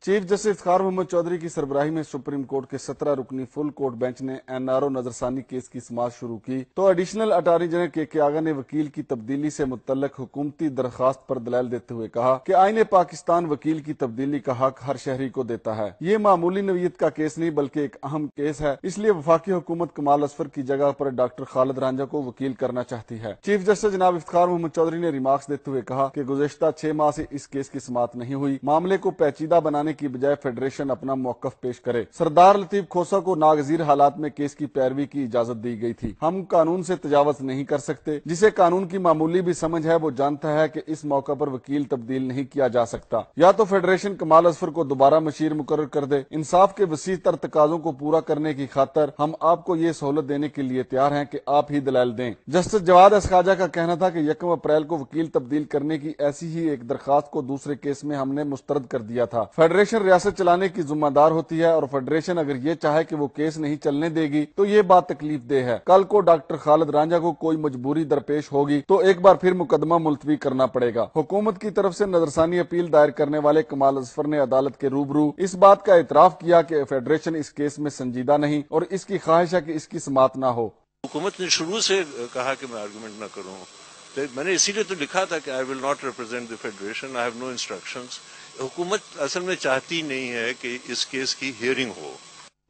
Chief justice Iftikhar Muhammad Chaudhry کی سربراہی میں سپریم کورٹ کے 17 رکنی فل کورٹ بینچ نے NRO نظرثانی کیس کی سماعت شروع کی تو ایڈیشنل اٹارنی جنرل کے آغا نے وکیل کی تبدیلی سے متعلق حکومتی درخواست پر دلائل دیتے ہوئے کہا کہ آئین پاکستان وکیل کی تبدیلی کا حق ہر شہری کو دیتا ہے۔ یہ معمولی نوعیت کا کیس نہیں بلکہ ایک اہم کیس ہے، اس لیے وفاقی حکومت کمال اظفر کی جگہ پر ڈاکٹر خالد رانجھا کو وکیل کرنا چاہتی ہے۔ چیف جسٹس جناب افتخار محمد چودھری نے ریمارکس دیتے ہوئے کہا کہ گزشتہ 6 ماہ سے اس کیس کی سماعت نہیں ہوئی، معاملے کو پیچیدہ بنانے کی بجائے فیڈریشن اپنا موقف پیش کرے۔ سردار لطیف کھوسہ کو ناگزیر حالات میں کیس کی پیروی کی اجازت دی گئی تھی۔ ہم قانون سے تجاوز نہیں کر سکتے، جسے قانون کی معمولی بھی سمجھ ہے وہ جانتا ہے کہ اس موقع پر وکیل تبدیل نہیں کیا جا سکتا۔ یا تو فیڈریشن کمال اظفر کو دوبارہ مشیر مقرر کر دے۔ انصاف کے وسیع تر تقاضوں کو پورا کرنے کی خاطر ہم آپ کو یہ سہولت دینے کے لیے تیار ہیں کہ آپ ہی دلائل دیں۔ جسٹس جواد اسخواجہ کا کہنا تھا کہ 1 اپریل کو وکیل تبدیل کرنے کی ایسی ہی ایک درخواست کو دوسرے کیس میں ہم نے مسترد کر دیا تھا۔ فیڈریشن ریاست چلانے کی ذمہ دار ہوتی ہے اور فیڈریشن اگر یہ چاہے کہ وہ کیس نہیں چلنے دے گی تو یہ بات تکلیف دہ ہے۔ کل کو ڈاکٹر خالد رانجھا کو کوئی مجبوری درپیش ہوگی تو ایک بار پھر مقدمہ ملتوی کرنا پڑے گا۔ حکومت کی طرف سے نظرثانی اپیل دائر کرنے والے کمال اظفر نے عدالت کے روبرو اس بات کا اعتراف کیا کہ فیڈریشن اس کیس میں سنجیدہ نہیں اور اس کی خواہش ہے کہ اس کی سماعت نہ ہو۔ حکومت نے شروع سے کہا کہ میں آرگومنٹ نہ کروں، تو میں نے اسی لیے تو لکھا تھا کہ I will not represent the federation, I have no instructions۔ حکومت اصل میں چاہتی نہیں ہے کہ اس کیس کی ہیئرنگ ہو۔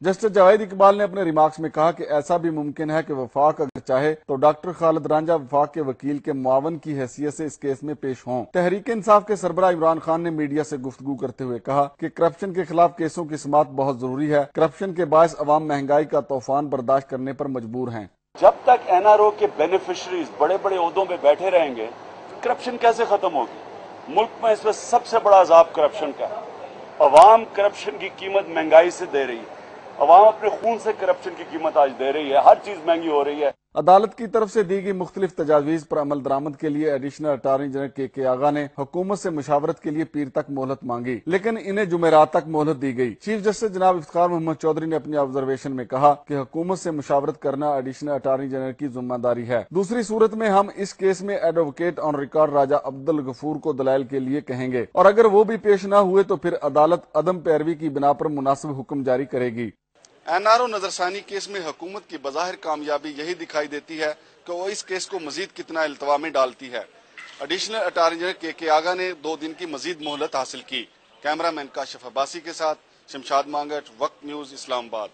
جسٹس جاوید اقبال نے اپنے ریمارکس میں کہا کہ ایسا بھی ممکن ہے کہ وفاق اگر چاہے تو ڈاکٹر خالد رانجھا وفاق کے وکیل کے معاون کی حیثیت سے اس کیس میں پیش ہوں۔ تحریک انصاف کے سربراہ عمران خان نے میڈیا سے گفتگو کرتے ہوئے کہا کہ کرپشن کے خلاف کیسوں کی سماعت بہت ضروری ہے۔ کرپشن کے باعث عوام مہنگائی کا طوفان برداشت کرنے پر مجبور ہیں۔ جب تک NRO کے بینیفیشریز بڑے بڑے عہدوں پہ بیٹھے رہیں گے کرپشن کیسے ختم ہوگی؟ ملک میں اس وقت سب سے بڑا عذاب کرپشن کا ہے۔ عوام کرپشن کی قیمت مہنگائی سے دے رہی ہے، عوام اپنے خون سے کرپشن کی قیمت آج دے رہی ہے، ہر چیز مہنگی ہو رہی ہے۔ عدالت کی طرف سے دی گئی مختلف تجاویز پر عمل درآمد کے لیے ایڈیشنل اٹارنی جنرل کے آغا نے حکومت سے مشاورت کے لیے پیر تک مہلت مانگی، لیکن انہیں جمعرات تک مہلت دی گئی۔ چیف جسٹس جناب افتخار محمد چودھری نے اپنی آبزرویشن میں کہا کہ حکومت سے مشاورت کرنا ایڈیشنل اٹارنی جنرل کی ذمہ داری ہے۔ دوسری صورت میں ہم اس کیس میں ایڈوکیٹ آن ریکارڈ راجہ عبدالغفور کو دلائل کے لیے کہیں گے، اور اگر وہ بھی پیش نہ ہوئے تو پھر عدالت عدم پیروی کی بنا پر مناسب حکم جاری کرے گی۔ NRO نظرثانی کیس میں حکومت کی بظاہر کامیابی یہی دکھائی دیتی ہے کہ وہ اس کیس کو مزید کتنا التوا میں ڈالتی ہے۔ ایڈیشنل اٹارنی جنرل کے آغا نے 2 دن کی مزید مہلت حاصل کی۔ کیمرہ مین کاشف عباسی کے ساتھ شمشاد مانگٹ، وقت نیوز، اسلام آباد۔